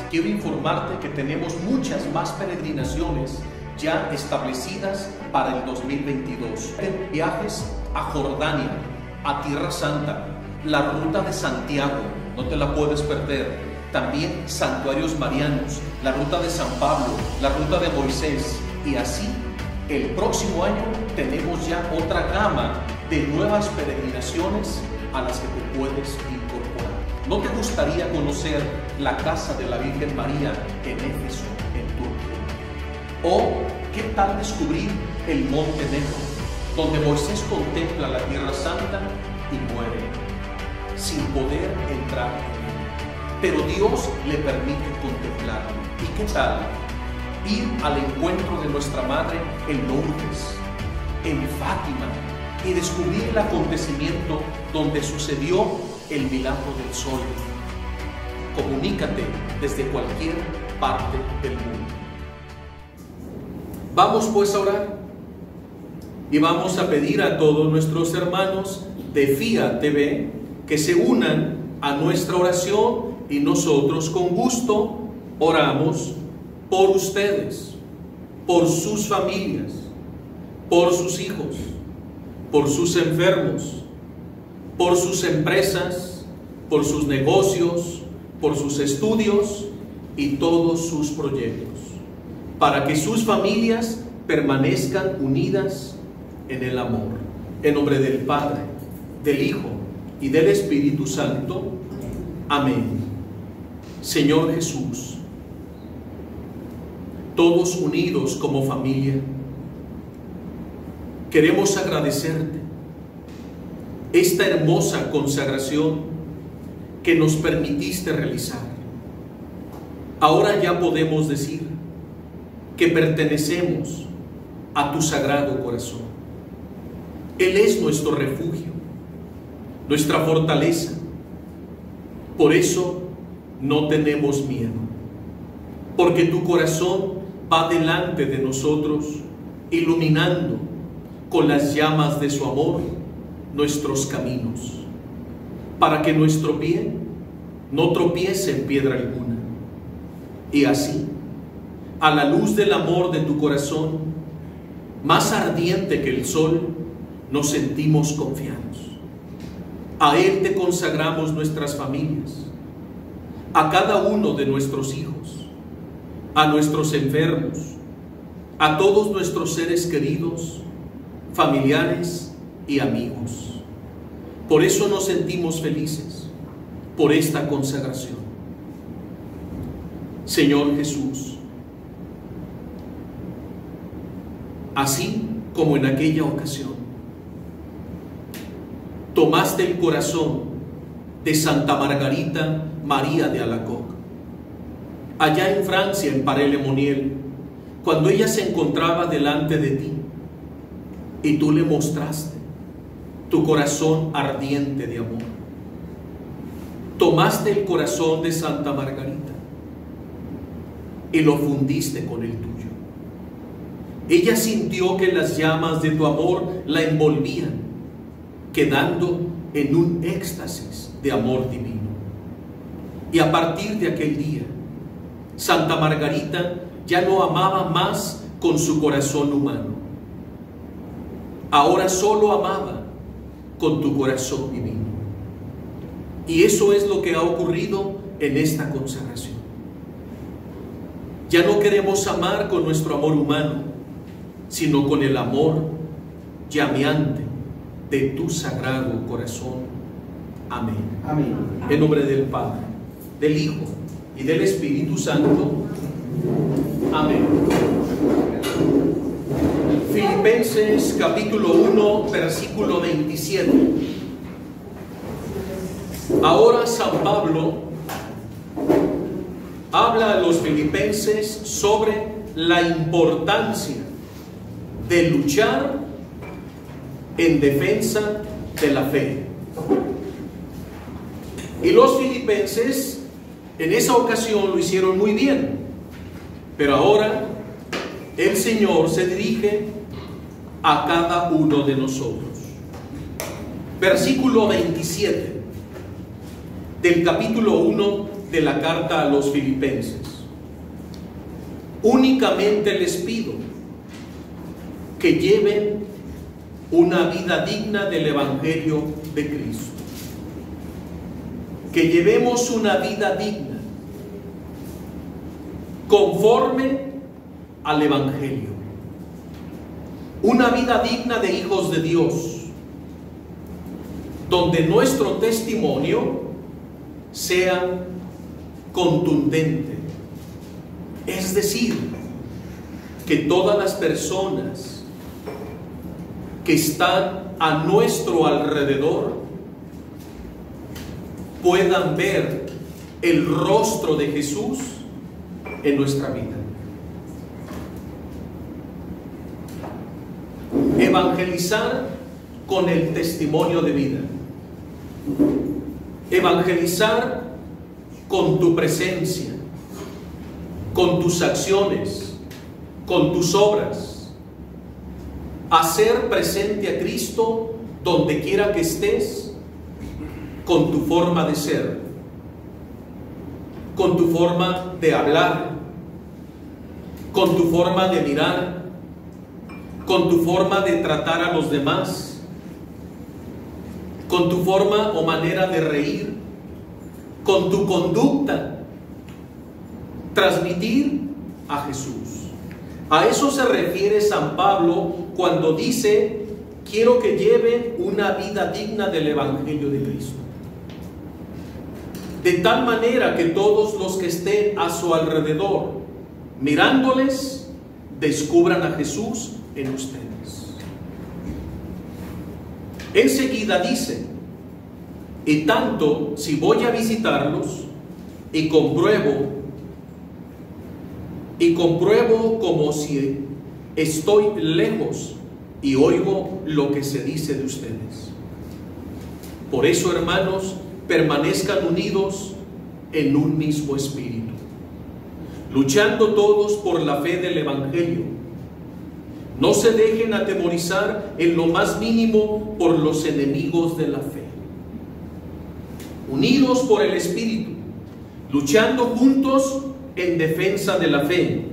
quiero informarte que tenemos muchas más peregrinaciones ya establecidas para el 2022. Viajes a Jordania, a Tierra Santa, la ruta de Santiago, no te la puedes perder. También santuarios marianos, la ruta de San Pablo, la ruta de Moisés. Y así, el próximo año tenemos ya otra gama de nuevas peregrinaciones a las que te puedes incorporar. ¿No te gustaría conocer la casa de la Virgen María en Éfeso, en Turquía? ¿O qué tal descubrir el Monte Nebo, donde Moisés contempla la Tierra Santa y muere, sin poder entrar en él? Pero Dios le permite contemplarlo. ¿Y qué tal ir al encuentro de nuestra Madre en Lourdes, en Fátima, y descubrir el acontecimiento donde sucedió el milagro del sol? Comunícate desde cualquier parte del mundo. Vamos pues a orar y vamos a pedir a todos nuestros hermanos de FIA TV que se unan a nuestra oración, y nosotros con gusto oramos por ustedes, por sus familias, por sus hijos, por sus enfermos, por sus empresas, por sus negocios, por sus estudios y todos sus proyectos, para que sus familias permanezcan unidas en el amor. En nombre del Padre, del Hijo y del Espíritu Santo. Amén. Señor Jesús, todos unidos como familia, queremos agradecerte esta hermosa consagración que nos permitiste realizar. Ahora ya podemos decir que pertenecemos a tu Sagrado Corazón. Él es nuestro refugio, nuestra fortaleza. Por eso no tenemos miedo, porque tu corazón va delante de nosotros, iluminando con las llamas de su amor nuestros caminos, para que nuestro pie no tropiece en piedra alguna. Y así, a la luz del amor de tu corazón, más ardiente que el sol, nos sentimos confiados. A Él te consagramos nuestras familias, a cada uno de nuestros hijos, a nuestros enfermos, a todos nuestros seres queridos, familiares y amigos. Por eso nos sentimos felices por esta consagración. Señor Jesús, así como en aquella ocasión, tomaste el corazón de Santa Margarita María de Alacoque, allá en Francia, en Paray-le-Monial, cuando ella se encontraba delante de ti, y tú le mostraste tu corazón ardiente de amor. Tomaste el corazón de Santa Margarita y lo fundiste con el tuyo. Ella sintió que las llamas de tu amor la envolvían, quedando en un éxtasis de amor divino. Y a partir de aquel día, Santa Margarita ya no amaba más con su corazón humano. Ahora solo amaba con tu corazón divino. Y eso es lo que ha ocurrido en esta consagración. Ya no queremos amar con nuestro amor humano, sino con el amor llameante de tu Sagrado Corazón. Amén. Amén. En nombre del Padre, del Hijo y del Espíritu Santo. Amén. Filipenses capítulo 1, versículo 27. Ahora San Pablo habla a los filipenses sobre la importancia de luchar en defensa de la fe. Y los filipenses en esa ocasión lo hicieron muy bien, pero ahora el Señor se dirige a cada uno de nosotros. Versículo 27 del capítulo 1 de la carta a los Filipenses. Únicamente les pido que lleven una vida digna del Evangelio de Cristo. Que llevemos una vida digna, conforme al Evangelio. Una vida digna de hijos de Dios, donde nuestro testimonio sea contundente. Es decir, que todas las personas que están a nuestro alrededor puedan ver el rostro de Jesús en nuestra vida. Evangelizar con el testimonio de vida. Evangelizar con tu presencia, con tus acciones, con tus obras. Hacer presente a Cristo donde quiera que estés, con tu forma de ser, con tu forma de hablar, con tu forma de mirar, con tu forma de tratar a los demás, con tu forma o manera de reír, con tu conducta, transmitir a Jesús. A eso se refiere San Pablo cuando dice: quiero que lleven una vida digna del Evangelio de Cristo. De tal manera que todos los que estén a su alrededor, mirándoles, descubran a Jesús en ustedes. Enseguida dice: y tanto si voy a visitarlos y compruebo como si estoy lejos y oigo lo que se dice de ustedes. Por eso, hermanos, permanezcan unidos en un mismo espíritu, luchando todos por la fe del Evangelio. No se dejen atemorizar en lo más mínimo por los enemigos de la fe. Unidos por el Espíritu, luchando juntos en defensa de la fe.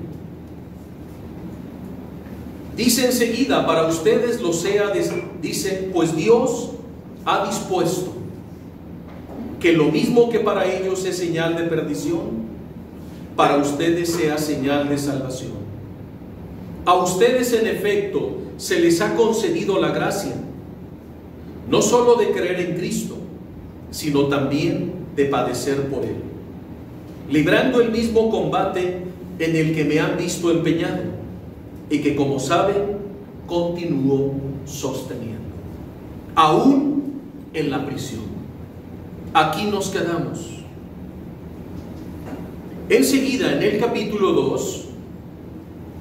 Dice enseguida: para ustedes lo sea, dice, pues Dios ha dispuesto que lo mismo que para ellos es señal de perdición, para ustedes sea señal de salvación. A ustedes, en efecto, se les ha concedido la gracia, no solo de creer en Cristo, sino también de padecer por Él, librando el mismo combate en el que me han visto empeñado, y que, como saben, continúo sosteniendo, aún en la prisión. Aquí nos quedamos. Enseguida, en el capítulo 2,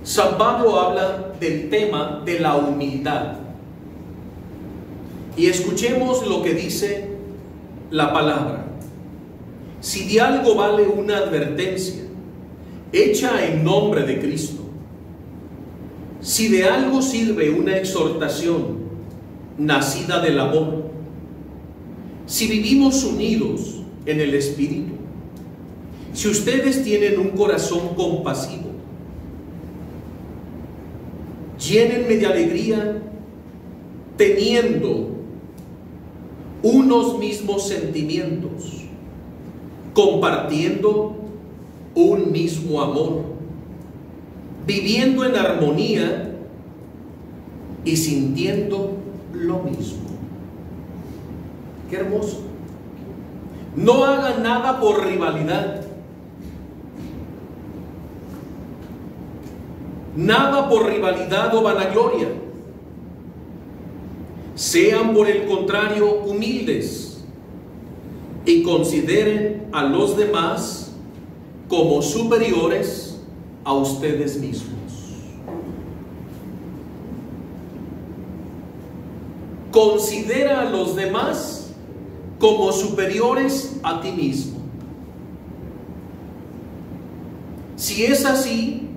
San Pablo habla del tema de la humildad. Y escuchemos lo que dice la palabra. Si de algo vale una advertencia hecha en nombre de Cristo, si de algo sirve una exhortación nacida del amor, si vivimos unidos en el Espíritu, si ustedes tienen un corazón compasivo, llénenme de alegría teniendo unos mismos sentimientos, compartiendo un mismo amor, viviendo en armonía y sintiendo lo mismo. Qué hermoso. No hagan nada por rivalidad, nada por rivalidad o vanagloria. Sean, por el contrario, humildes y consideren a los demás como superiores a ustedes mismos. Considera a los demás como superiores a ti mismo. Si es así,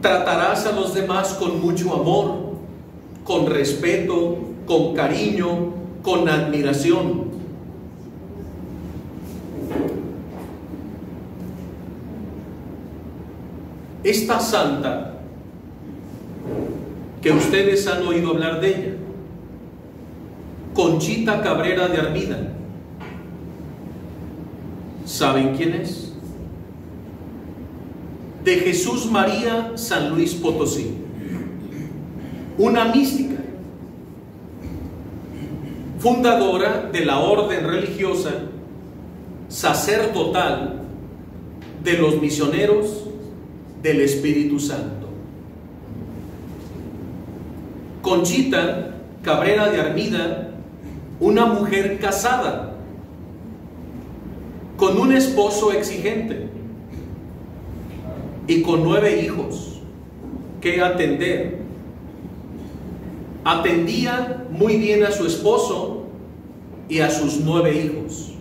tratarás a los demás con mucho amor, con respeto, con cariño, con admiración. esta santa, que ustedes han oído hablar de ella, Conchita Cabrera de Armida, ¿saben quién es? De Jesús María San Luis Potosí, una mística, fundadora de la orden religiosa sacerdotal de los misioneros del Espíritu Santo. Conchita Cabrera de Armida, una mujer casada con un esposo exigente y con 9 hijos que atender. Atendía muy bien a su esposo y a sus 9 hijos.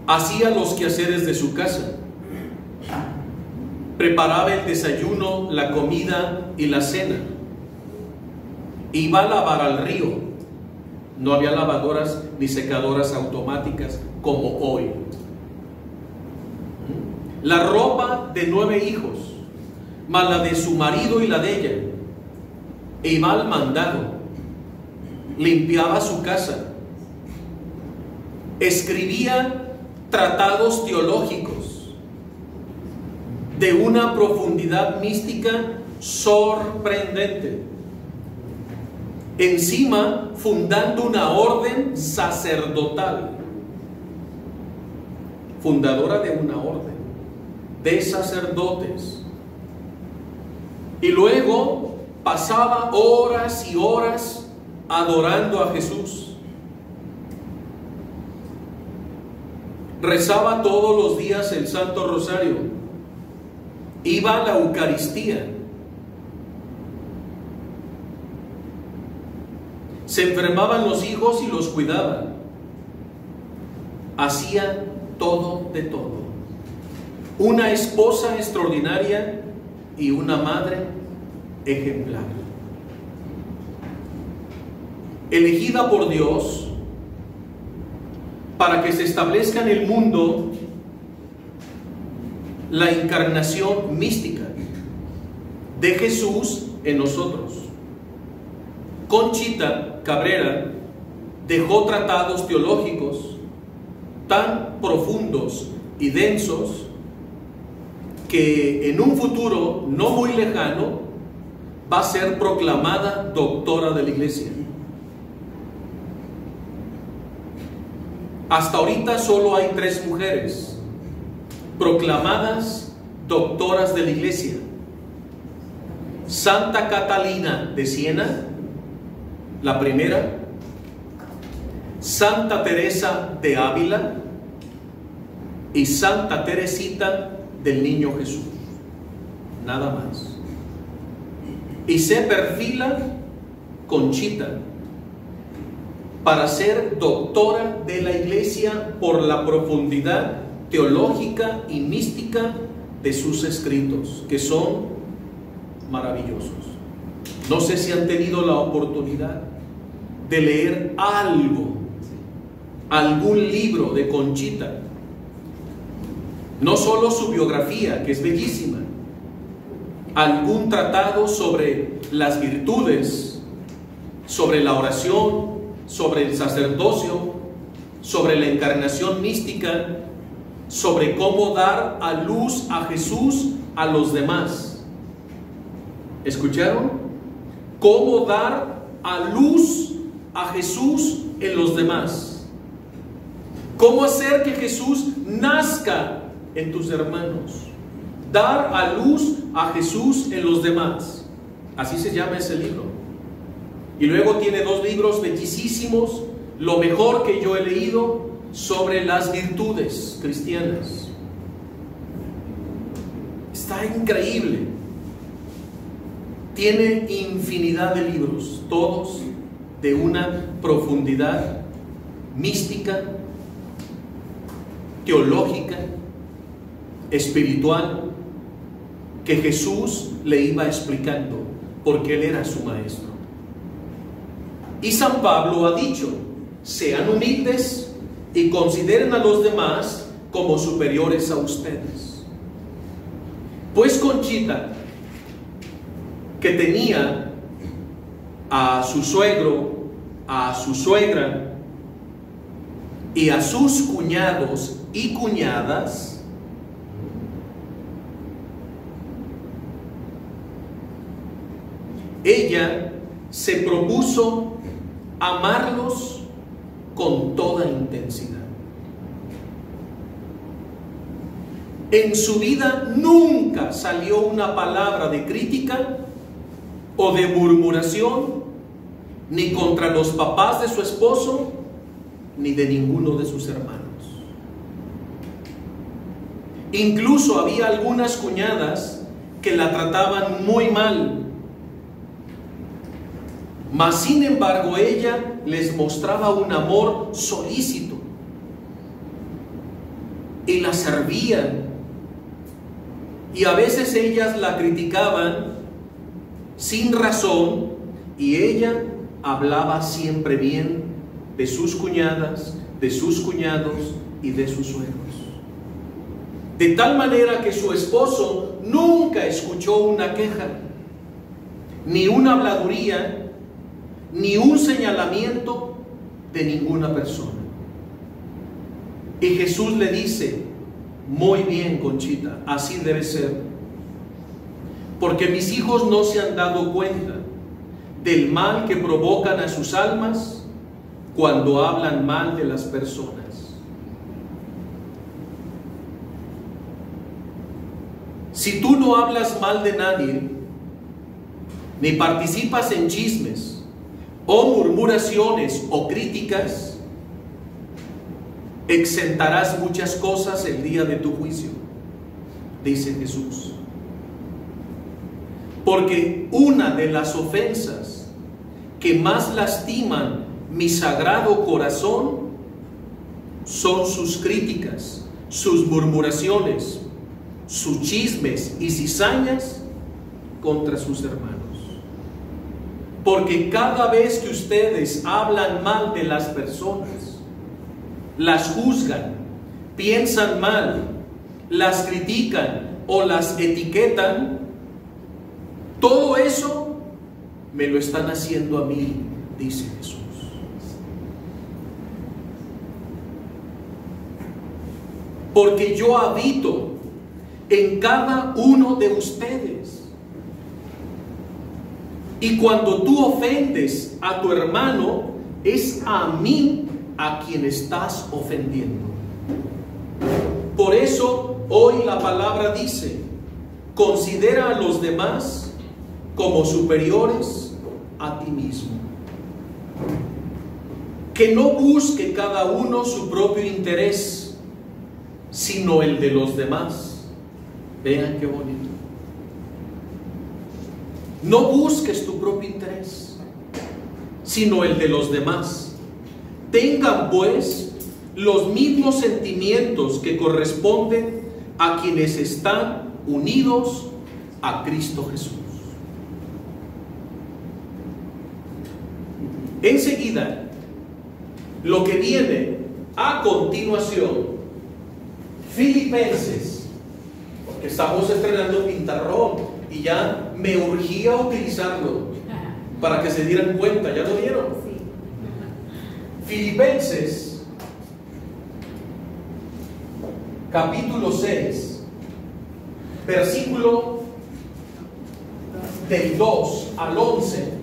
Hacía los quehaceres de su casa. Preparaba el desayuno, la comida y la cena. Iba a lavar al río. No había lavadoras ni secadoras automáticas como hoy. La ropa de 9 hijos, más la de su marido y la de ella, e iba al mandado. Limpiaba su casa. Escribía tratados teológicos de una profundidad mística sorprendente. Encima, fundando una orden sacerdotal, fundadora de una orden de sacerdotes. Y luego pasaba horas y horas adorando a Jesús. Rezaba todos los días el Santo Rosario. Iba a la Eucaristía. Se enfermaban los hijos y los cuidaba. Hacía todo de todo. Una esposa extraordinaria y una madre ejemplar. Elegida por Dios para que se establezca en el mundo la encarnación mística de Jesús en nosotros. Conchita Cabrera dejó tratados teológicos tan profundos y densos que en un futuro no muy lejano va a ser proclamada doctora de la Iglesia. Hasta ahorita solo hay 3 mujeres proclamadas doctoras de la Iglesia: Santa Catalina de Siena, la primera; Santa Teresa de Ávila; y Santa Teresita del Niño Jesús. Nada más. Y se perfila Conchita para ser doctora de la Iglesia por la profundidad teológica y mística de sus escritos, que son maravillosos. No sé si han tenido la oportunidad de leer algún libro de Conchita. No solo su biografía, que es bellísima, algún tratado sobre las virtudes, sobre la oración, sobre el sacerdocio, sobre la encarnación mística, sobre cómo dar a luz a Jesús a los demás. ¿Escucharon? Cómo dar a luz a Jesús en los demás. Cómo hacer que Jesús nazca en tus hermanos. Dar a luz a Jesús en los demás. Así se llama ese libro. Y luego tiene 2 libros bellísimos, lo mejor que yo he leído, sobre las virtudes cristianas. Está increíble. Tiene infinidad de libros, todos de una profundidad mística, teológica, espiritual, que Jesús le iba explicando porque Él era su maestro. Y San Pablo ha dicho: sean humildes y consideren a los demás como superiores a ustedes. Pues Conchita, que tenía a su suegro, a su suegra y a sus cuñados y cuñadas, ella se propuso amarlos con toda intensidad. En su vida nunca salió una palabra de crítica o de murmuración, ni contra los papás de su esposo, ni de ninguno de sus hermanos. Incluso había algunas cuñadas que la trataban muy mal, mas sin embargo ella les mostraba un amor solícito y la servía. Y a veces ellas la criticaban sin razón y ella hablaba siempre bien de sus cuñadas, de sus cuñados y de sus suegros. De tal manera que su esposo nunca escuchó una queja, ni una habladuría, ni un señalamiento de ninguna persona. Y Jesús le dice: muy bien, Conchita, así debe ser, porque mis hijos no se han dado cuenta del mal que provocan a sus almas cuando hablan mal de las personas. Si tú no hablas mal de nadie, ni participas en chismes o murmuraciones o críticas, exentarás muchas cosas el día de tu juicio, dice Jesús. Porque una de las ofensas que más lastiman mi sagrado corazón son sus críticas, sus murmuraciones, sus chismes y cizañas contra sus hermanos. Porque cada vez que ustedes hablan mal de las personas, las juzgan, piensan mal, las critican o las etiquetan, todo eso me lo están haciendo a mí, dice Jesús. Porque yo habito en cada uno de ustedes. Y cuando tú ofendes a tu hermano, es a mí a quien estás ofendiendo. Por eso hoy la palabra dice: considera a los demás como superiores a ti mismo. Que no busque cada uno su propio interés, sino el de los demás. Vean qué bonito. No busques tu propio interés, sino el de los demás. Tengan pues los mismos sentimientos que corresponden a quienes están unidos a Cristo Jesús. Enseguida, lo que viene a continuación, Filipenses, porque estamos estrenando Pintarrón y ya me urgía utilizarlo para que se dieran cuenta. ¿Ya lo vieron? Sí. Filipenses capítulo 6, versículo del 2 al 11.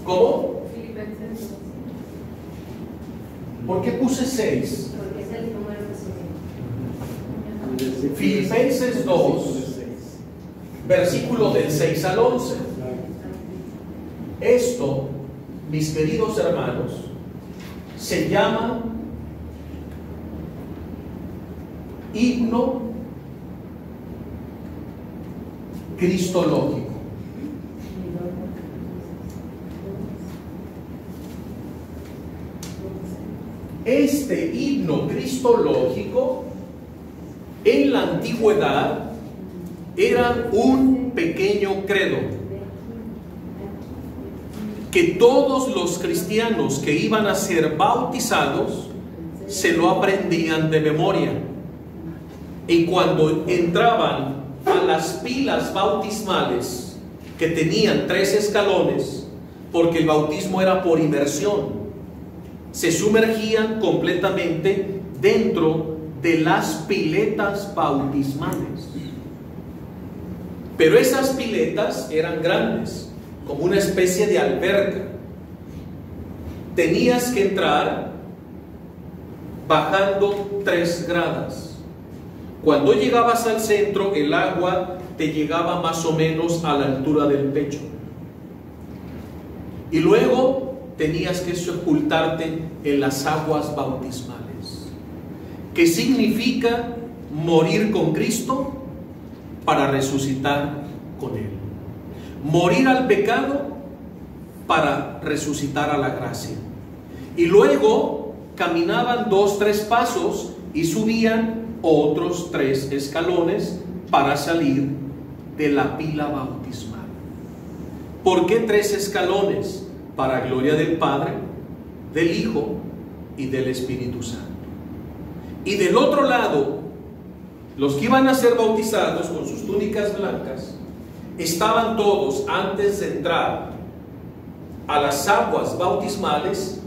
¿Cómo? Filipenses 2. ¿Por qué puse 6? Porque es el número que se... Filipenses 2, versículo del 6 al 11. Esto, mis queridos hermanos, se llama himno cristológico. Este himno cristológico en la antigüedad era un pequeño credo que todos los cristianos que iban a ser bautizados se lo aprendían de memoria. Y cuando entraban a las pilas bautismales, que tenían 3 escalones, porque el bautismo era por inmersión, se sumergían completamente dentro de las piletas bautismales. Pero esas piletas eran grandes, como una especie de alberca. Tenías que entrar bajando 3 gradas. Cuando llegabas al centro, el agua te llegaba más o menos a la altura del pecho. Y luego tenías que sepultarte en las aguas bautismales, que significa morir con Cristo para resucitar con Él. Morir al pecado para resucitar a la gracia. Y luego caminaban 2, 3 pasos y subían otros 3 escalones para salir de la pila bautismal. ¿Por qué 3 escalones? Para gloria del Padre, del Hijo y del Espíritu Santo. Y del otro lado, los que iban a ser bautizados con sus túnicas blancas, estaban todos, antes de entrar a las aguas bautismales,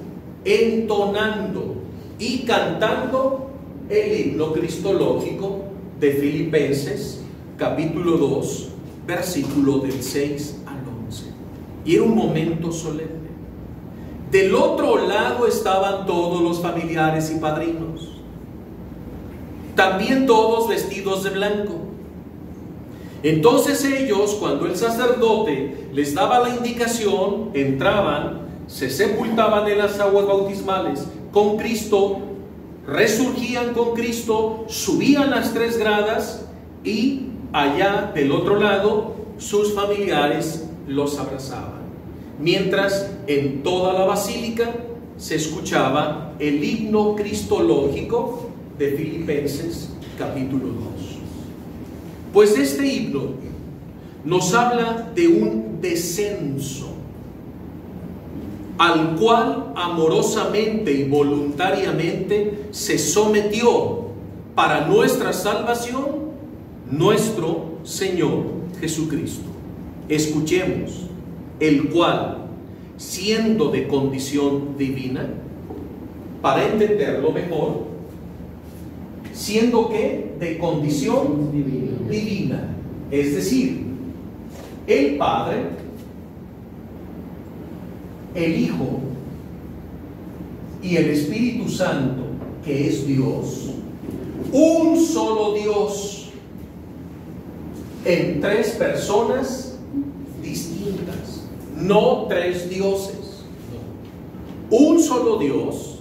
entonando y cantando el himno cristológico de Filipenses, capítulo 2, versículo del 6 al 11. Y era un momento solemne. Del otro lado estaban todos los familiares y padrinos, también todos vestidos de blanco. Entonces ellos, cuando el sacerdote les daba la indicación, entraban, se sepultaban en las aguas bautismales con Cristo, resurgían con Cristo, subían las 3 gradas y allá del otro lado sus familiares los abrazaban. Mientras en toda la basílica se escuchaba el himno cristológico de Filipenses capítulo 2. Pues este himno nos habla de un descenso al cual amorosamente y voluntariamente se sometió para nuestra salvación nuestro Señor Jesucristo. Escuchemos: el cual, siendo de condición divina, para entenderlo mejor, siendo que de condición divina, es decir, el Padre, el Hijo y el Espíritu Santo, que es Dios, un solo Dios, en 3 personas distintas, no 3 dioses, un solo Dios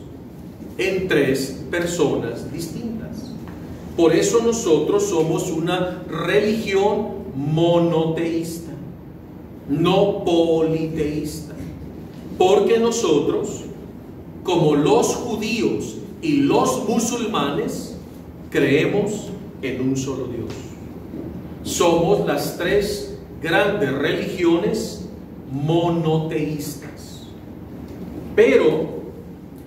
en 3 personas distintas. Por eso nosotros somos una religión monoteísta, no politeísta, porque nosotros, como los judíos y los musulmanes, creemos en un solo Dios. Somos las 3 grandes religiones monoteístas. Pero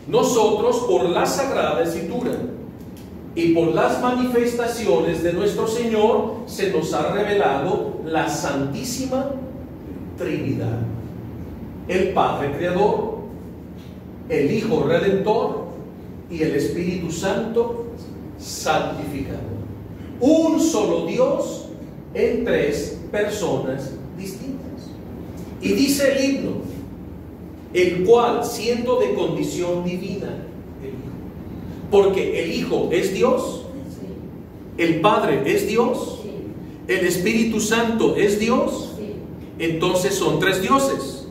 nosotros, por la Sagrada Escritura y por las manifestaciones de nuestro Señor, se nos ha revelado la Santísima Trinidad: el Padre Creador, el Hijo Redentor y el Espíritu Santo Santificador. Un solo Dios en 3 personas distintas. Y dice el himno: el cual, siendo de condición divina, el Hijo. Porque el Hijo es Dios, el Padre es Dios, el Espíritu Santo es Dios. Entonces son 3 dioses.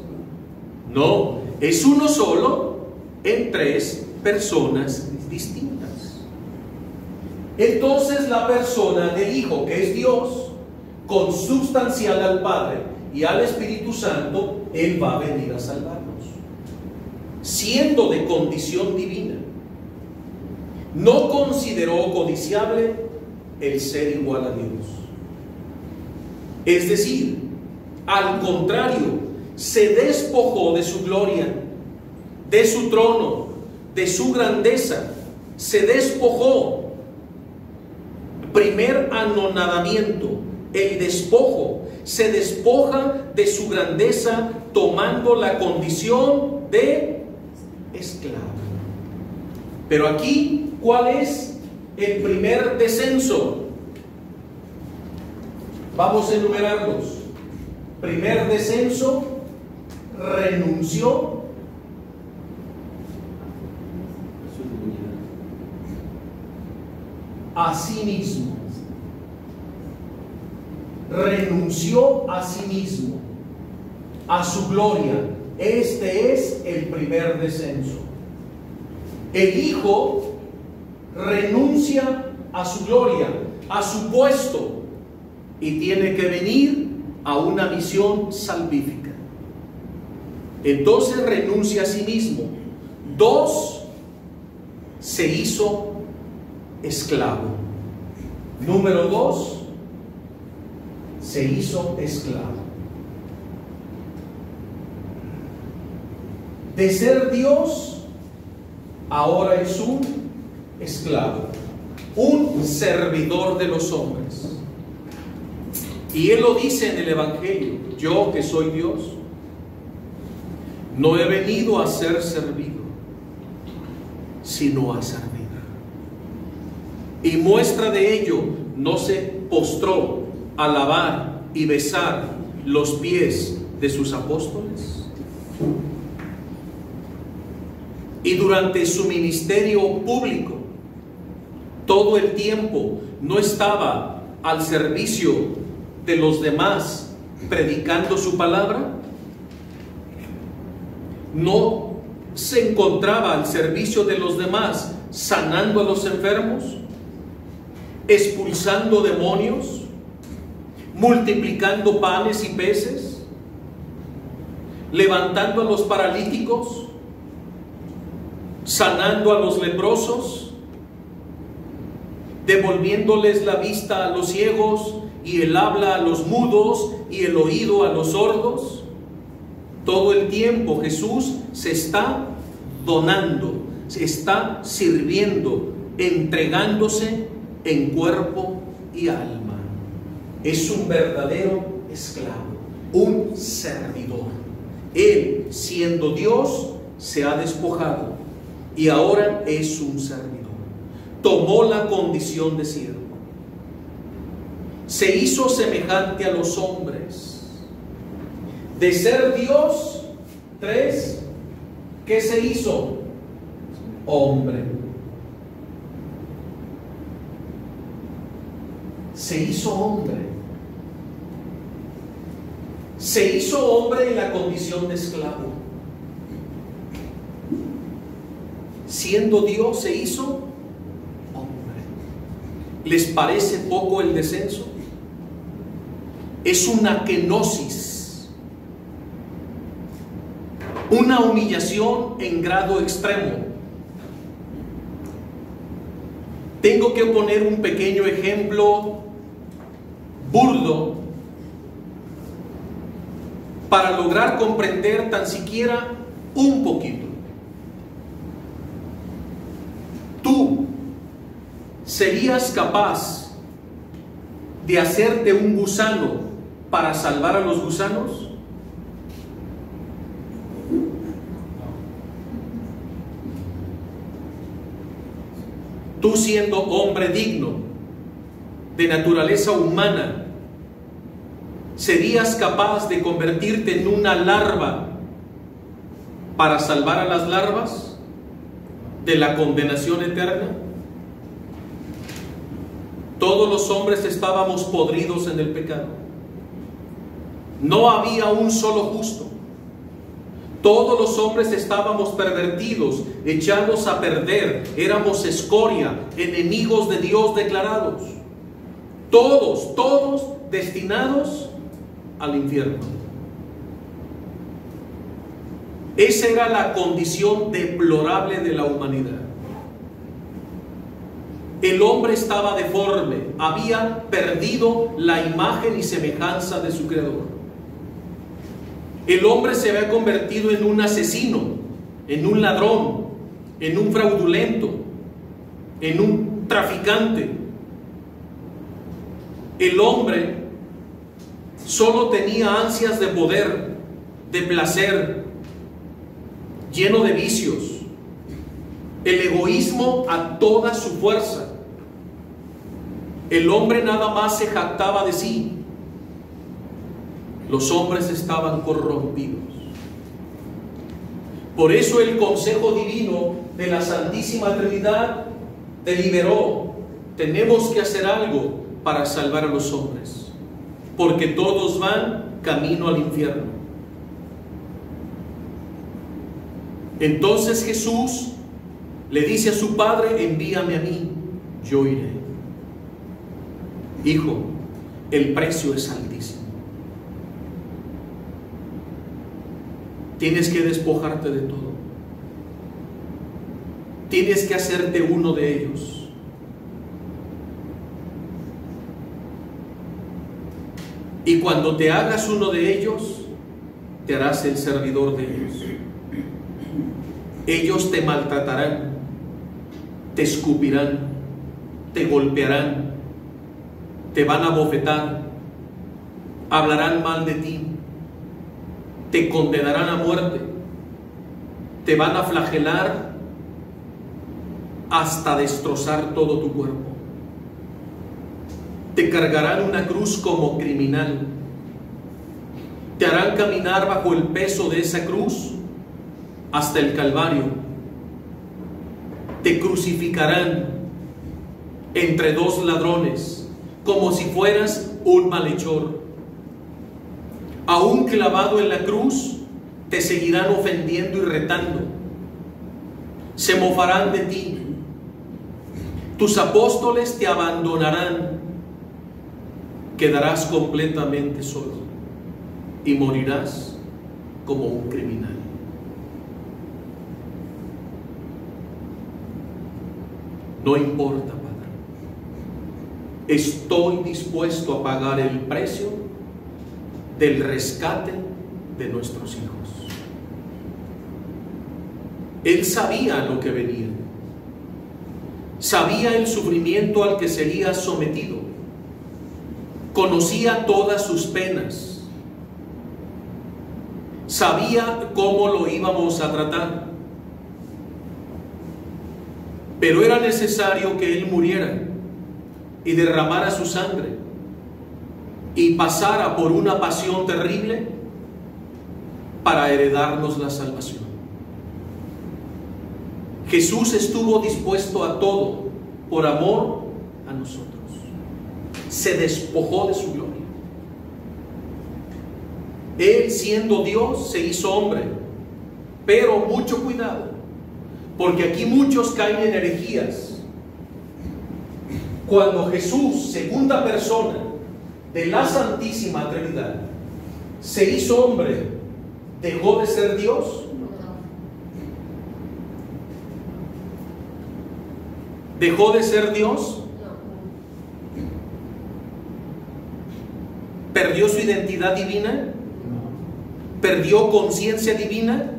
No, es uno solo en 3 personas distintas. Entonces la persona del Hijo, que es Dios, consubstancial al Padre y al Espíritu Santo, Él va a venir a salvarnos, siendo de condición divina. No consideró codiciable el ser igual a Dios. Es decir, al contrario, se despojó de su gloria, de su trono, de su grandeza, se despojó. Primer anonadamiento, el despojo. Se despoja de su grandeza tomando la condición de esclavo. Pero aquí, ¿cuál es el primer descenso? Vamos a enumerarlos. Primer descenso, renunció a sí mismo. Renunció a sí mismo, a su gloria. Este es el primer descenso. El Hijo renuncia a su gloria, a su puesto, y tiene que venir a una misión salvífica. Entonces renuncia a sí mismo. 2, se hizo esclavo. Número 2, se hizo esclavo. De ser Dios, ahora es un esclavo, un servidor de los hombres. Y Él lo dice en el Evangelio: yo que soy Dios, no he venido a ser servido, sino a servir. Y muestra de ello, no se postró a lavar y besar los pies de sus apóstoles. Y durante su ministerio público, todo el tiempo no estaba al servicio de los demás predicando su palabra. No se encontraba al servicio de los demás sanando a los enfermos, expulsando demonios, multiplicando panes y peces, levantando a los paralíticos, sanando a los leprosos, devolviéndoles la vista a los ciegos y el habla a los mudos y el oído a los sordos. Todo el tiempo Jesús se está donando, se está sirviendo, entregándose en cuerpo y alma. Es un verdadero esclavo, un servidor. Él, siendo Dios, se ha despojado y ahora es un servidor. Tomó la condición de siervo. Se hizo semejante a los hombres. De ser Dios, 3, ¿qué se hizo? Hombre. Se hizo hombre. Se hizo hombre en la condición de esclavo. Siendo Dios, se hizo hombre. ¿Les parece poco el descenso? Es una kenosis, una humillación en grado extremo. Tengo que poner un pequeño ejemplo burdo para lograr comprender tan siquiera un poquito. ¿Tú serías capaz de hacerte un gusano para salvar a los gusanos? Tú, siendo hombre digno, de naturaleza humana, ¿serías capaz de convertirte en una larva para salvar a las larvas de la condenación eterna? Todos los hombres estábamos podridos en el pecado. No había un solo justo. Todos los hombres estábamos pervertidos, echados a perder. Éramos escoria, enemigos de Dios declarados. Todos destinados al infierno. Esa era la condición deplorable de la humanidad. El hombre estaba deforme, había perdido la imagen y semejanza de su Creador. El hombre se había convertido en un asesino, en un ladrón, en un fraudulento. en un traficante. El hombre solo tenía ansias de poder, de placer, lleno de vicios, el egoísmo a toda su fuerza. El hombre nada más se jactaba de sí. Los hombres estaban corrompidos. Por eso el consejo divino de la Santísima Trinidad deliberó: tenemos que hacer algo para salvar a los hombres, porque todos van camino al infierno. Entonces Jesús le dice a su Padre: envíame a mí, yo iré. Hijo, el precio es altísimo. Tienes que despojarte de todo. Tienes que hacerte uno de ellos. Y cuando te hagas uno de ellos, te harás el servidor de ellos. Ellos te maltratarán, te escupirán, te golpearán, te van a bofetar, hablarán mal de ti, te condenarán a muerte, te van a flagelar hasta destrozar todo tu cuerpo. Te cargarán una cruz como criminal, te harán caminar bajo el peso de esa cruz hasta el Calvario, te crucificarán entre dos ladrones, como si fueras un malhechor. Aún clavado en la cruz, te seguirán ofendiendo y retando. Se mofarán de ti. Tus apóstoles te abandonarán. Quedarás completamente solo y morirás como un criminal. No importa, Padre. Estoy dispuesto a pagar el precio del rescate de nuestros hijos. Él sabía lo que venía. Sabía el sufrimiento al que sería sometido. Conocía todas sus penas. Sabía cómo lo íbamos a tratar. Pero era necesario que Él muriera y derramara su sangre y pasara por una pasión terrible para heredarnos la salvación. Jesús estuvo dispuesto a todo por amor a nosotros. Se despojó de su gloria. Él, siendo Dios, se hizo hombre. Pero mucho cuidado, porque aquí muchos caen en herejías. Cuando Jesús, segunda persona de la Santísima Trinidad, se hizo hombre, ¿dejó de ser Dios? ¿Dejó de ser Dios? ¿Perdió su identidad divina? ¿Perdió conciencia divina?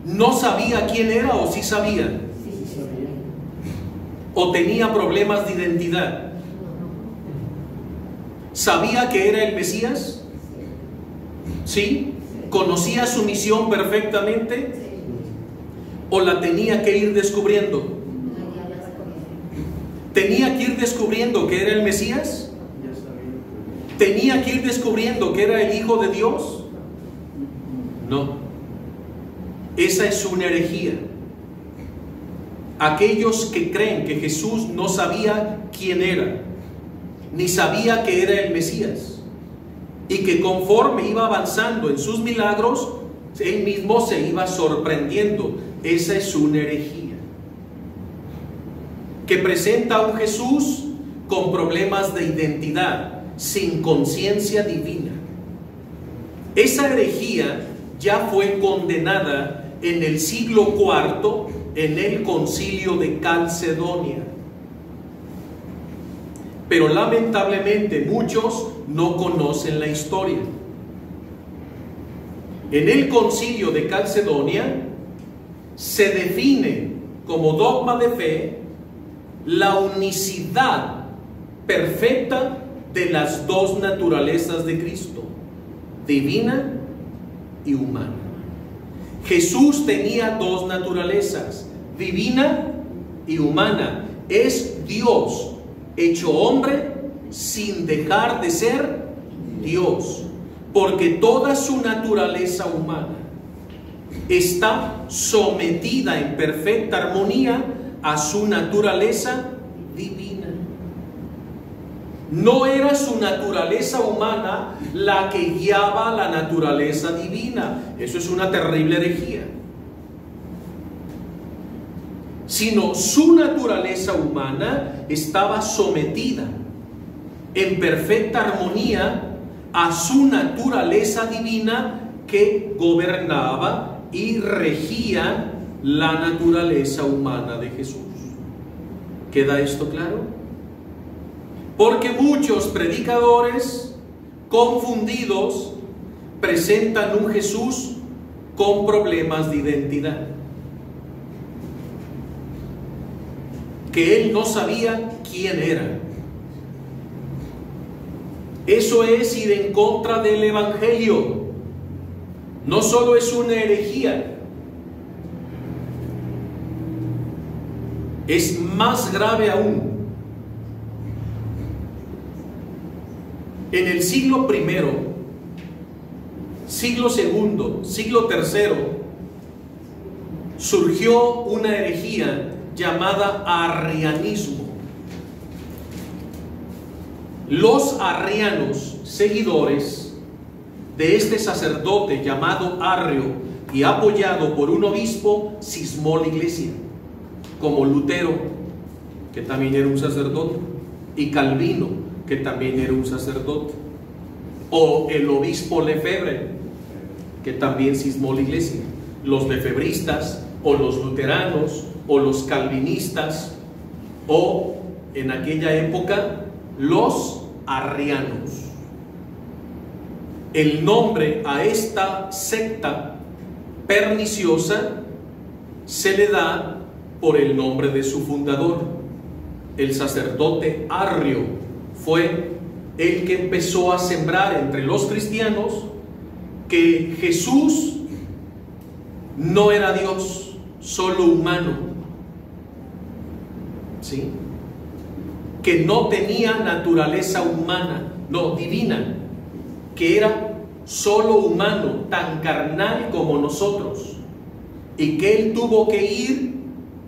¿No sabía quién era o sí sabía? ¿O tenía problemas de identidad? ¿Sabía que era el Mesías? ¿Sí? ¿Conocía su misión perfectamente? ¿O la tenía que ir descubriendo? ¿Tenía que ir descubriendo que era el Mesías? ¿Tenía que ir descubriendo que era el Hijo de Dios? No. Esa es una herejía. Aquellos que creen que Jesús no sabía quién era, ni sabía que era el Mesías, y que conforme iba avanzando en sus milagros, Él mismo se iba sorprendiendo. Esa es una herejía, que presenta a un Jesús con problemas de identidad, sin conciencia divina. Esa herejía ya fue condenada en el siglo IV en el Concilio de Calcedonia. Pero lamentablemente muchos no conocen la historia. En el Concilio de Calcedonia se define como dogma de fe la unicidad perfecta de las dos naturalezas de Cristo, divina y humana. Jesús tenía dos naturalezas, divina y humana. Es Dios hecho hombre sin dejar de ser Dios, porque toda su naturaleza humana está sometida en perfecta armonía a su naturaleza divina. No era su naturaleza humana la que guiaba a la naturaleza divina. Eso es una terrible herejía. Sino su naturaleza humana estaba sometida en perfecta armonía a su naturaleza divina, que gobernaba y regía la naturaleza humana de Jesús. ¿Queda esto claro? Porque muchos predicadores confundidos presentan un Jesús con problemas de identidad, que él no sabía quién era. Eso es ir en contra del Evangelio. No solo es una herejía, es más grave aún. En el siglo I, siglo II, siglo III, surgió una herejía llamada arrianismo. Los arrianos, seguidores de este sacerdote llamado Arrio y apoyado por un obispo, cismó la iglesia, como Lutero, que también era un sacerdote, y Calvino, que también era un sacerdote, o el obispo Lefebvre, que también cismó la iglesia. Los lefebristas, o los luteranos, o los calvinistas, o en aquella época los arrianos. El nombre a esta secta perniciosa se le da por el nombre de su fundador. El sacerdote Arrio fue el que empezó a sembrar entre los cristianos que Jesús no era Dios, solo humano, ¿sí? Que no tenía naturaleza humana, no, divina, que era solo humano, tan carnal como nosotros, y que él tuvo que ir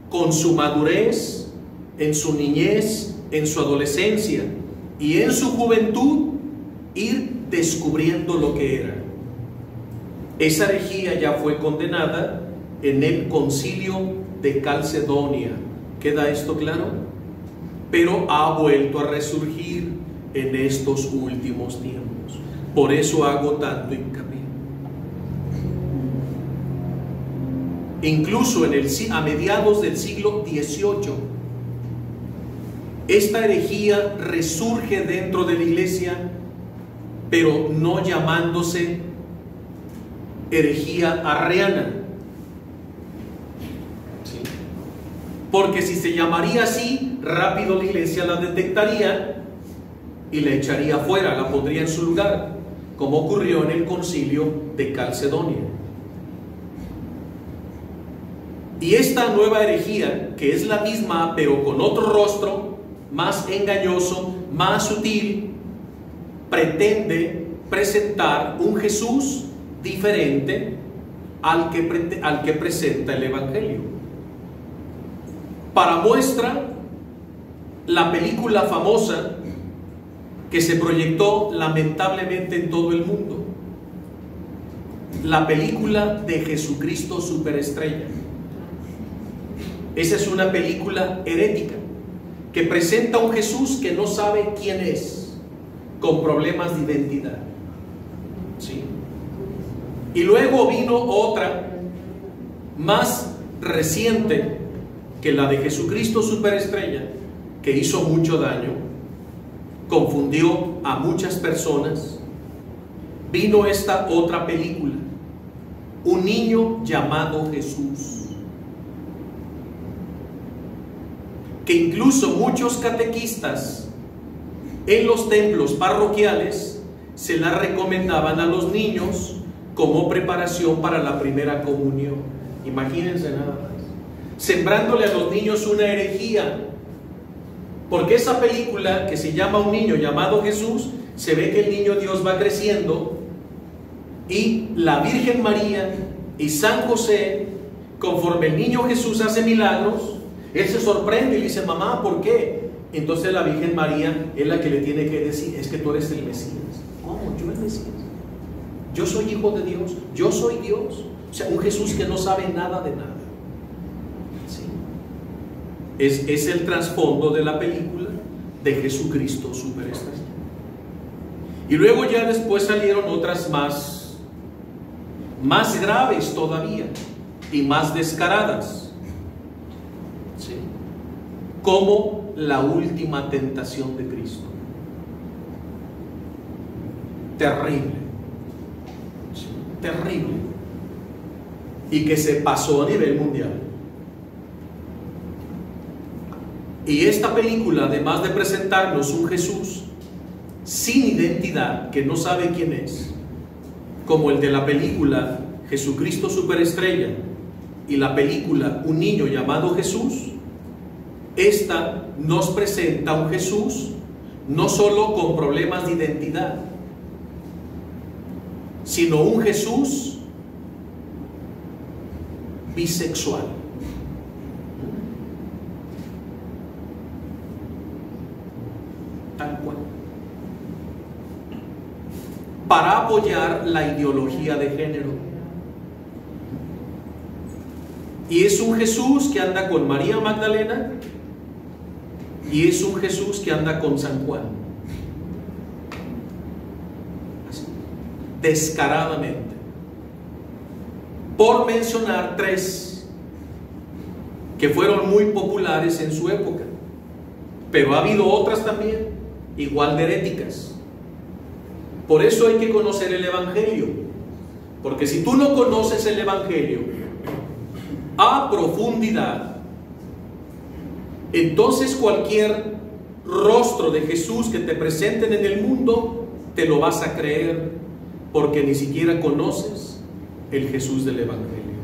con su madurez, en su niñez, en su adolescencia y en su juventud, ir descubriendo lo que era. Esa herejía ya fue condenada en el concilio de Calcedonia. ¿Queda esto claro? Pero ha vuelto a resurgir en estos últimos tiempos. Por eso hago tanto hincapié. Incluso a mediados del siglo XVIII, esta herejía resurge dentro de la iglesia, pero no llamándose herejía arriana. ¿Sí? Porque si se llamaría así, rápido la iglesia la detectaría y la echaría fuera, la pondría en su lugar, como ocurrió en el concilio de Calcedonia. Y esta nueva herejía, que es la misma pero con otro rostro, más engañoso, más sutil, pretende presentar un Jesús diferente al que presenta el Evangelio. Para muestra, la película famosa que se proyectó lamentablemente en todo el mundo, la película de Jesucristo Superestrella. Esa es una película herética que presenta a un Jesús que no sabe quién es, con problemas de identidad. ¿Sí? Y luego vino otra más reciente que la de Jesucristo Superestrella, que hizo mucho daño, confundió a muchas personas. Vino esta otra película, Un niño llamado Jesús, que incluso muchos catequistas en los templos parroquiales se la recomendaban a los niños como preparación para la primera comunión. Imagínense nada más, sembrándole a los niños una herejía, porque esa película que se llama Un niño llamado Jesús, se ve que el niño Dios va creciendo y la Virgen María y San José, conforme el niño Jesús hace milagros, él se sorprende y le dice: mamá, ¿por qué? Entonces la Virgen María es la que le tiene que decir: es que tú eres el Mesías. ¿Cómo? Yo el Mesías. Yo soy hijo de Dios, yo soy Dios. O sea, un Jesús que no sabe nada de nada. ¿Sí? Es el trasfondo de la película de Jesucristo Superestrella. Y luego ya después salieron otras más graves todavía y más descaradas, ¿sí? Como La última tentación de Cristo. Terrible, ¿sí? Terrible, y que se pasó a nivel mundial. Y esta película, además de presentarnos un Jesús sin identidad, que no sabe quién es, como el de la película Jesucristo Superestrella y la película Un niño llamado Jesús, esta nos presenta un Jesús no solo con problemas de identidad, sino un Jesús bisexual. Tal cual. Para apoyar la ideología de género. Y es un Jesús que anda con María Magdalena, y es un Jesús que anda con San Juan. Así, descaradamente. Por mencionar tres que fueron muy populares en su época. Pero ha habido otras también, igual de heréticas. Por eso hay que conocer el Evangelio. Porque si tú no conoces el Evangelio a profundidad, entonces cualquier rostro de Jesús que te presenten en el mundo, te lo vas a creer, porque ni siquiera conoces el Jesús del Evangelio.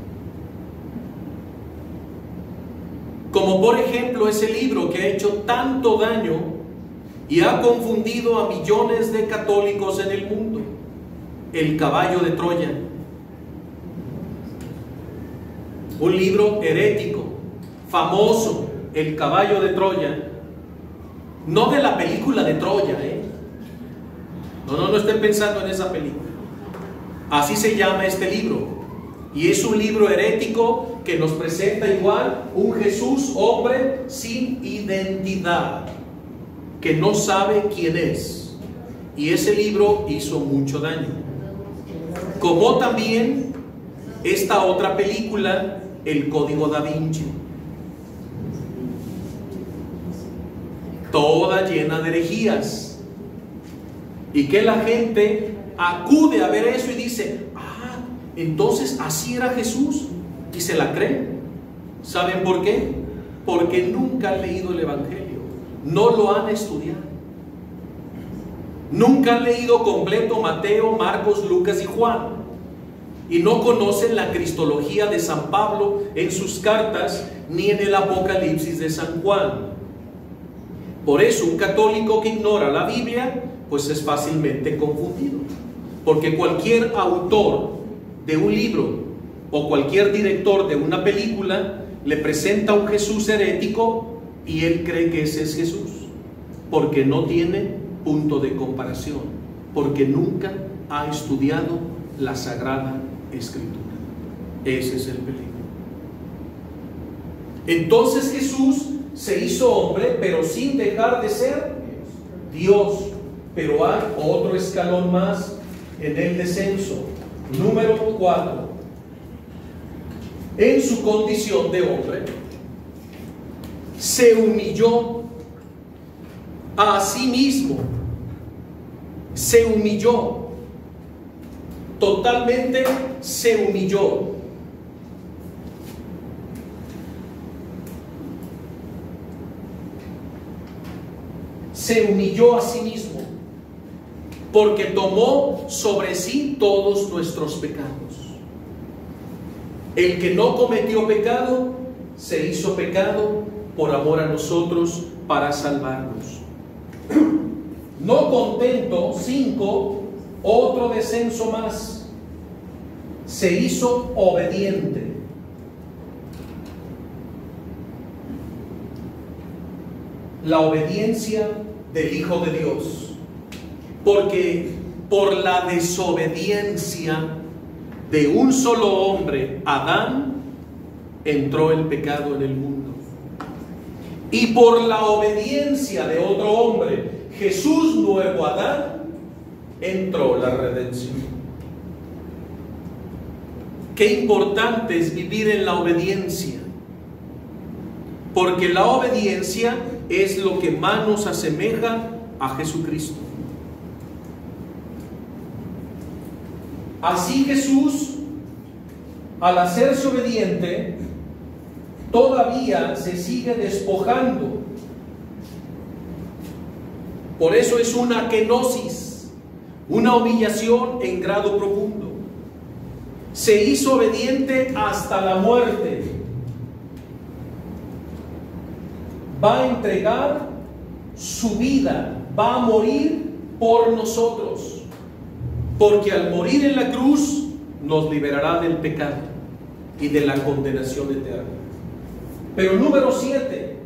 Como por ejemplo ese libro que ha hecho tanto daño y ha confundido a millones de católicos en el mundo, El caballo de Troya. Un libro herético, famoso, El caballo de Troya. No de la película de Troya, No estén pensando en esa película. Así se llama este libro. Y es un libro herético que nos presenta igual un Jesús hombre sin identidad, que no sabe quién es. Y ese libro hizo mucho daño. Como también esta otra película, El Código Da Vinci. Toda llena de herejías. Y que la gente acude a ver eso y dice: ah, entonces así era Jesús, y se la creen. ¿Saben por qué? Porque nunca han leído el Evangelio, no lo han estudiado, nunca han leído completo Mateo, Marcos, Lucas y Juan, y no conocen la cristología de San Pablo en sus cartas, ni en el Apocalipsis de San Juan. Por eso un católico que ignora la Biblia, pues es fácilmente confundido, porque cualquier autor de un libro o cualquier director de una película le presenta un Jesús herético y él cree que ese es Jesús, porque no tiene punto de comparación, porque nunca ha estudiado la Sagrada Escritura. Ese es el peligro. Entonces Jesús se hizo hombre, pero sin dejar de ser Dios. Pero hay otro escalón más en el descenso. Número 4. En su condición de hombre, se humilló a sí mismo. Se humilló. Totalmente se humilló. se humilló a sí mismo, porque tomó sobre sí todos nuestros pecados. El que no cometió pecado, se hizo pecado por amor a nosotros para salvarnos. No contento, 5, otro descenso más. Se hizo obediente. La obediencia del Hijo de Dios. Porque por la desobediencia de un solo hombre, Adán, entró el pecado en el mundo. Y por la obediencia de otro hombre, Jesús, nuevo Adán, entró la redención. Qué importante es vivir en la obediencia, porque la obediencia es lo que más nos asemeja a Jesucristo. Así Jesús, al hacerse obediente, todavía se sigue despojando. Por eso es una kenosis, una humillación en grado profundo. Se hizo obediente hasta la muerte. Va a entregar su vida, va a morir por nosotros. Porque al morir en la cruz nos liberará del pecado y de la condenación eterna. Pero número 7,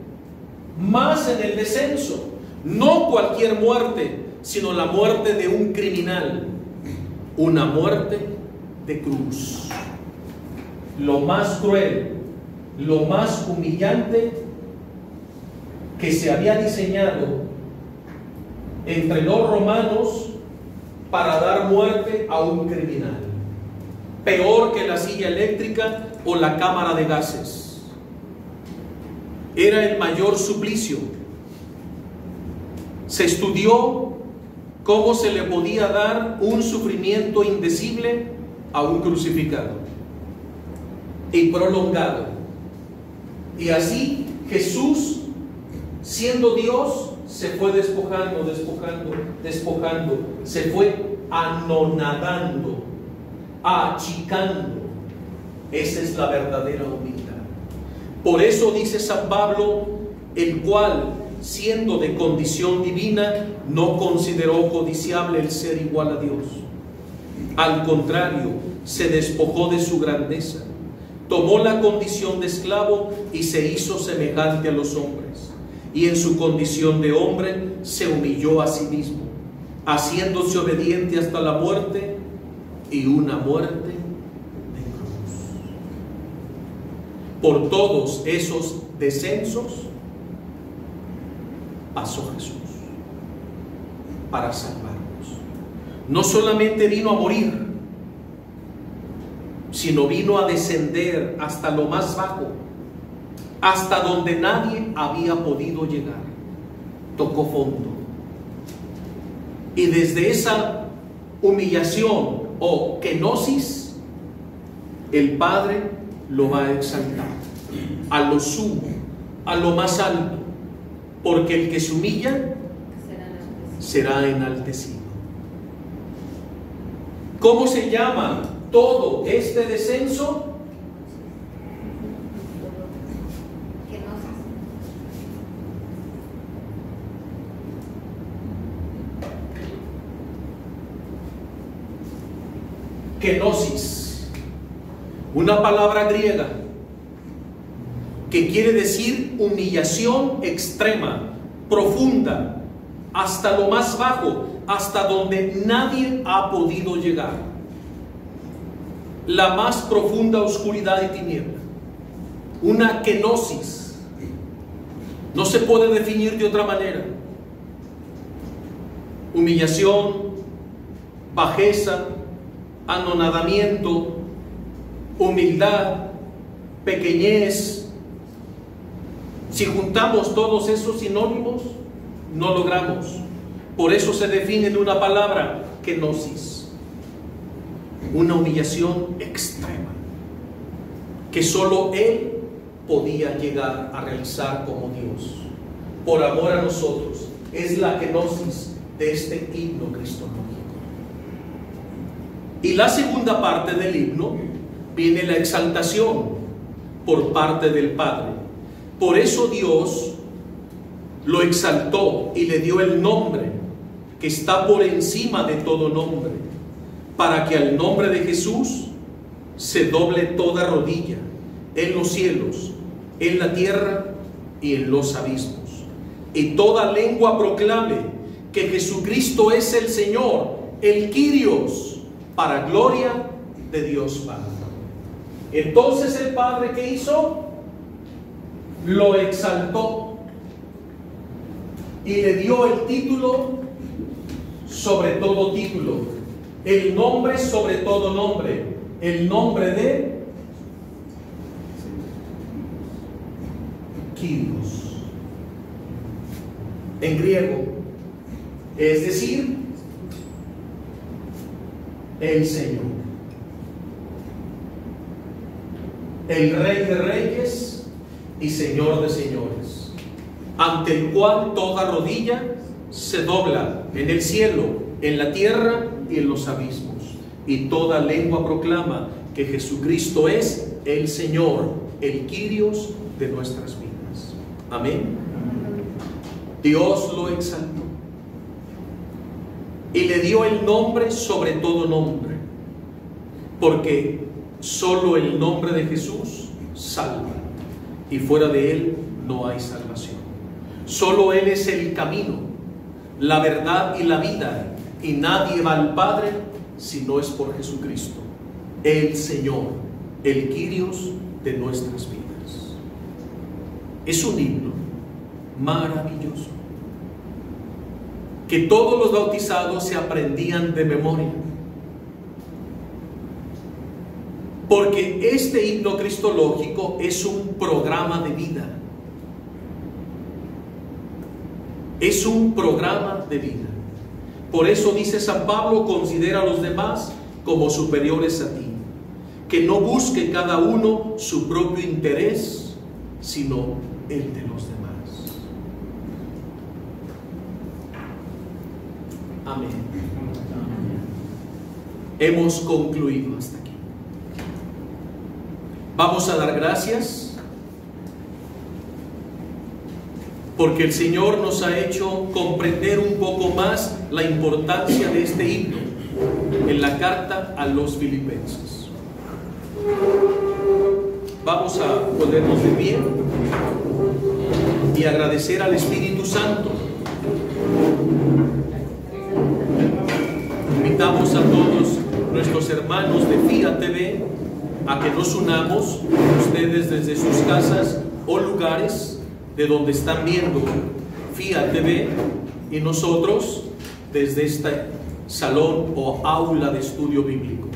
más en el descenso. No cualquier muerte, sino la muerte de un criminal. Una muerte de cruz. Lo más cruel, lo más humillante que se había diseñado entre los romanos para dar muerte a un criminal. Peor que la silla eléctrica o la cámara de gases. Era el mayor suplicio. Se estudió cómo se le podía dar un sufrimiento indecible a un crucificado y prolongado. Y así Jesús, siendo Dios, se fue despojando, se fue anonadando, achicando. Esa es la verdadera humildad. Por eso dice San Pablo, el cual, siendo de condición divina, no consideró codiciable el ser igual a Dios. Al contrario, se despojó de su grandeza, tomó la condición de esclavo y se hizo semejante a los hombres. Y en su condición de hombre se humilló a sí mismo, haciéndose obediente hasta la muerte, y una muerte de cruz. Por todos esos descensos pasó Jesús para salvarnos. No solamente vino a morir, sino vino a descender hasta lo más bajo, hasta donde nadie había podido llegar. Tocó fondo. Y desde esa humillación o kenosis, el Padre lo va a exaltar a lo sumo, a lo más alto, porque el que se humilla será enaltecido. ¿Cómo se llama todo este descenso? Kenosis, una palabra griega que quiere decir humillación extrema, profunda, hasta lo más bajo, hasta donde nadie ha podido llegar. La más profunda oscuridad y tiniebla. Una kenosis. No se puede definir de otra manera. Humillación, bajeza, anonadamiento, humildad, pequeñez. Si juntamos todos esos sinónimos, no logramos. Por eso se define en una palabra, kenosis. Una humillación extrema que solo Él podía llegar a realizar como Dios, por amor a nosotros, es la kenosis de este himno cristológico. Y la segunda parte del himno viene la exaltación por parte del Padre. Por eso Dios lo exaltó y le dio el nombre que está por encima de todo nombre, para que al nombre de Jesús se doble toda rodilla en los cielos, en la tierra y en los abismos, y toda lengua proclame que Jesucristo es el Señor, el Kyrios, para gloria de Dios Padre. Entonces el Padre, ¿qué hizo? Lo exaltó y le dio el título sobre todo título, el nombre sobre todo nombre, el nombre de Kyrios en griego, es decir, el Señor, el Rey de Reyes y Señor de Señores, ante el cual toda rodilla se dobla en el cielo, en la tierra y en los abismos, y toda lengua proclama que Jesucristo es el Señor, el Kyrios de nuestras vidas. Amén. Dios lo exaltó y le dio el nombre sobre todo nombre, porque solo el nombre de Jesús salva, y fuera de Él no hay salvación. Solo Él es el camino, la verdad y la vida, y nadie va al Padre si no es por Jesucristo, el Señor, el Kyrios de nuestras vidas. Es un himno maravilloso que todos los bautizados se aprendían de memoria, porque este himno cristológico es un programa de vida. Es un programa de vida. Por eso dice San Pablo: considera a los demás como superiores a ti, que no busque cada uno su propio interés, sino el de los demás. Amén. Hemos concluido hasta aquí. Vamos a dar gracias porque el Señor nos ha hecho comprender un poco más la importancia de este himno en la carta a los Filipenses. Vamos a ponernos de pie y agradecer al Espíritu Santo. Invitamos a todos nuestros hermanos de FIA TV a que nos unamos, ustedes desde sus casas o lugares de donde están viendo FIA TV, y nosotros desde este salón o aula de estudio bíblico.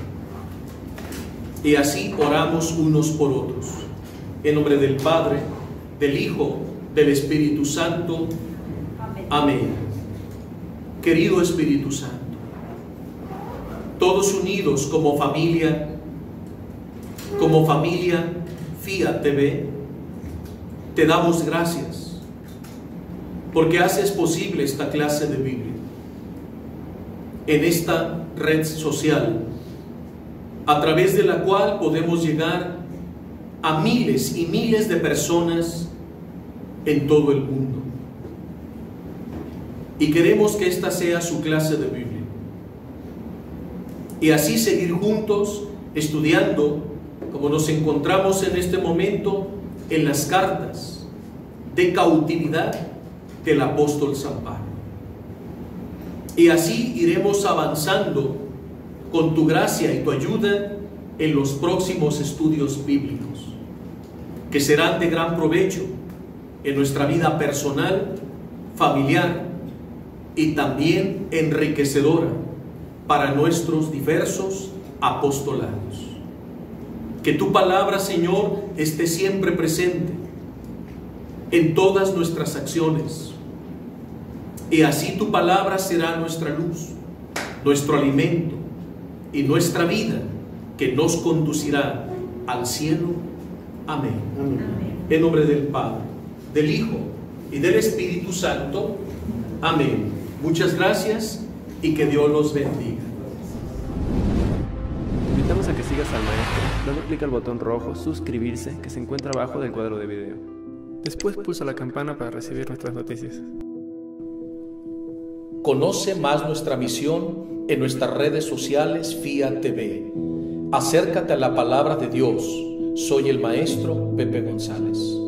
Y así oramos unos por otros. En nombre del Padre, del Hijo, del Espíritu Santo. Amén. Querido Espíritu Santo, todos unidos como familia FIA TV, te damos gracias porque haces posible esta clase de Biblia en esta red social, a través de la cual podemos llegar a miles y miles de personas en todo el mundo. Y queremos que esta sea su clase de Biblia, y así seguir juntos estudiando, como nos encontramos en este momento, en las cartas de cautividad del apóstol San Pablo. Y así iremos avanzando con tu gracia y tu ayuda en los próximos estudios bíblicos, que serán de gran provecho en nuestra vida personal, familiar y también enriquecedora para nuestros diversos apostolados. Que tu palabra, Señor, esté siempre presente en todas nuestras acciones, y así tu palabra será nuestra luz, nuestro alimento y nuestra vida, que nos conducirá al cielo. Amén. Amén. En nombre del Padre, del Hijo y del Espíritu Santo. Amén. Muchas gracias y que Dios los bendiga. Te invitamos a que sigas al maestro dando clic al botón rojo suscribirse que se encuentra abajo del cuadro de video. Después pulsa la campana para recibir nuestras noticias. Conoce más nuestra misión en nuestras redes sociales FIA TV. Acércate a la palabra de Dios. Soy el maestro Pepe González.